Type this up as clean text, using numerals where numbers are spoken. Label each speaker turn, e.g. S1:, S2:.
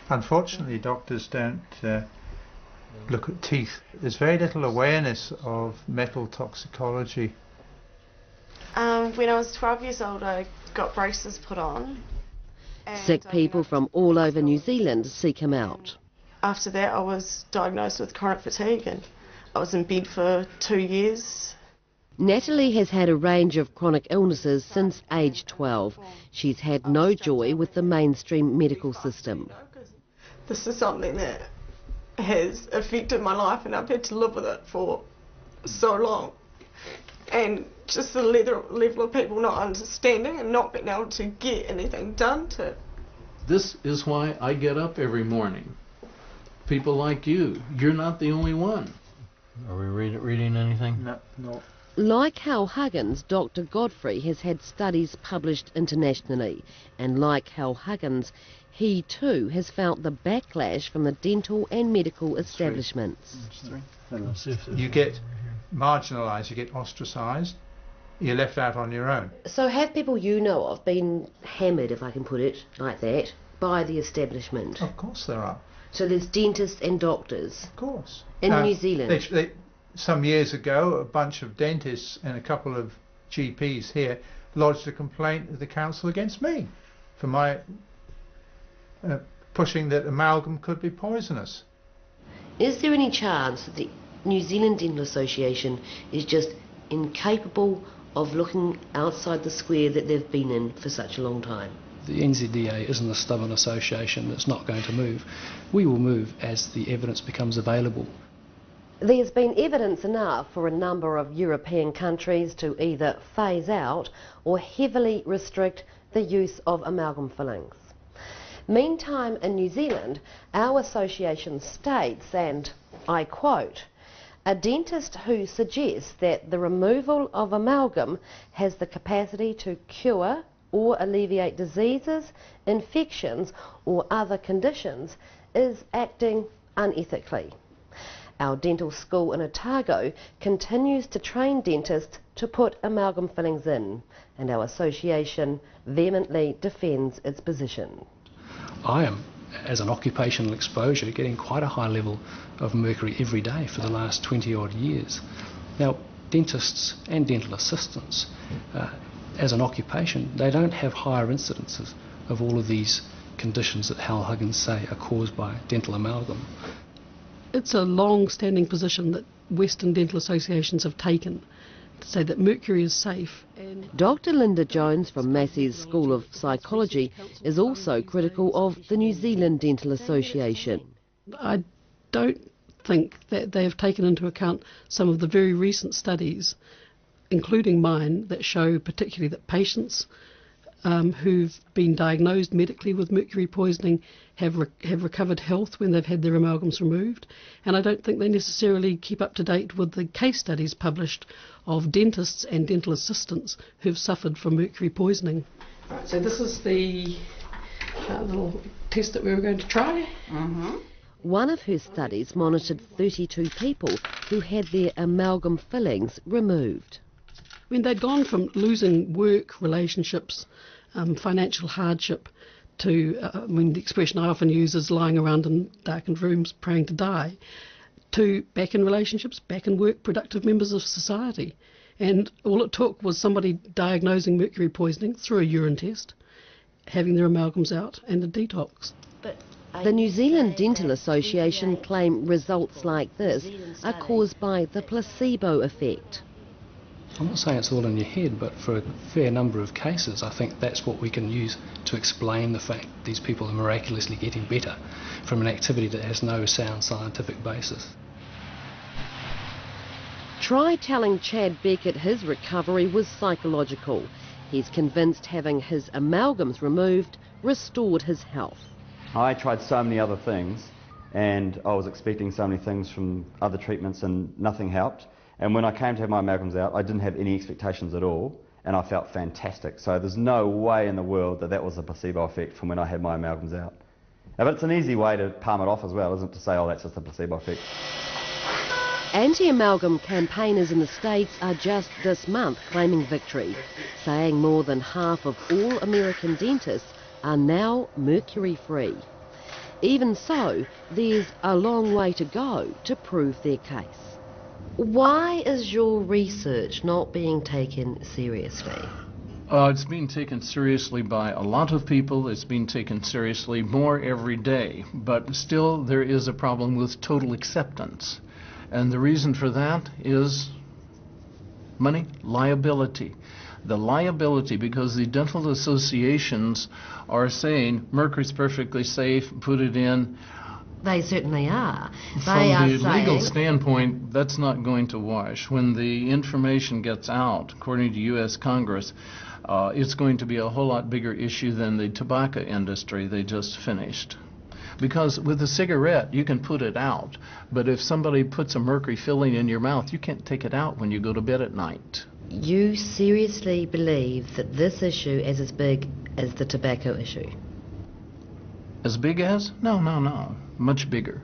S1: Unfortunately, doctors don't look at teeth. There's very little awareness of metal toxicology.
S2: When I was 12 years old, I got braces put on.
S3: Sick people from all over New Zealand seek him out.
S2: After that, I was diagnosed with chronic fatigue and I was in bed for 2 years.
S3: Natalie has had a range of chronic illnesses since age 12. She's had no joy with the mainstream medical system.
S2: This is something that has affected my life and I've had to live with it for so long. And just the level of people not understanding and not being able to get anything done to.
S4: This is why I get up every morning. People like you, you're not the only one.
S5: Are we reading anything?
S1: No.
S3: Like Hal Huggins, Dr. Godfrey has had studies published internationally. And like Hal Huggins, he too has felt the backlash from the dental and medical establishments.
S1: You get marginalised, you get ostracised, you're left out on your own.
S3: So have people you know of been hammered, if I can put it like that, by the establishment?
S1: Of course there are.
S3: So there's dentists and doctors?
S1: Of course.
S3: In New Zealand?
S1: Some years ago, a bunch of dentists and a couple of GPs here lodged a complaint with the council against me for my pushing that amalgam could be poisonous.
S3: Is there any chance that the New Zealand Dental Association is just incapable of looking outside the square that they've been in for such a long time?
S6: The NZDA isn't a stubborn association that's not going to move. We will move as the evidence becomes available.
S3: There's been evidence enough for a number of European countries to either phase out or heavily restrict the use of amalgam fillings. Meantime, in New Zealand, our association states, and I quote, "A dentist who suggests that the removal of amalgam has the capacity to cure or alleviate diseases, infections or other conditions is acting unethically." Our dental school in Otago continues to train dentists to put amalgam fillings in, and our association vehemently defends its position.
S6: I am, as an occupational exposure, getting quite a high level of mercury every day for the last 20 odd years. Now, dentists and dental assistants, as an occupation, they don't have higher incidences of all of these conditions that Hal Huggins say are caused by dental amalgam.
S7: It's a long-standing position that Western dental associations have taken to say that mercury is safe. And
S3: Dr. Linda Jones from Massey's School of Psychology is also critical of the New Zealand Dental Association.
S7: I don't think that they have taken into account some of the very recent studies, including mine, that show particularly that patients who've been diagnosed medically with mercury poisoning have recovered health when they've had their amalgams removed, and I don't think they necessarily keep up to date with the case studies published of dentists and dental assistants who've suffered from mercury poisoning. Right, so this is the little test that we were going to try.
S3: One of her studies monitored 32 people who had their amalgam fillings removed.
S7: I mean, they'd gone from losing work, relationships, financial hardship to, the expression I often use is lying around in darkened rooms praying to die, to back in relationships, back in work, productive members of society. And all it took was somebody diagnosing mercury poisoning through a urine test, having their amalgams out, and a detox.
S3: The New Zealand Dental Association claim results like this are caused by the placebo effect.
S6: I'm not saying it's all in your head, but for a fair number of cases, I think that's what we can use to explain the fact these people are miraculously getting better from an activity that has no sound scientific basis.
S3: Try telling Chad Beckett his recovery was psychological. He's convinced having his amalgams removed restored his health.
S8: I tried so many other things, and I was expecting so many things from other treatments, and nothing helped. And when I came to have my amalgams out, I didn't have any expectations at all, and I felt fantastic. So there's no way in the world that that was a placebo effect from when I had my amalgams out. But it's an easy way to palm it off as well, isn't it, to say, oh, that's just a placebo effect.
S3: Anti-amalgam campaigners in the States are just this month claiming victory, saying more than half of all American dentists are now mercury-free. Even so, there's a long way to go to prove their case. Why is your research not being taken seriously?
S4: It's being taken seriously by a lot of people. It's being taken seriously more every day. But still, there is a problem with total acceptance. And the reason for that is money, liability. The liability, because the dental associations are saying mercury's perfectly safe, put it in.
S3: They certainly are.
S4: From the legal standpoint, that's not going to wash. When the information gets out, according to U.S. Congress, it's going to be a whole lot bigger issue than the tobacco industry they just finished. Because with a cigarette, you can put it out, but if somebody puts a mercury filling in your mouth, you can't take it out when you go to bed at night.
S3: You seriously believe that this issue is as big as the tobacco issue?
S4: As big as? No. Much bigger.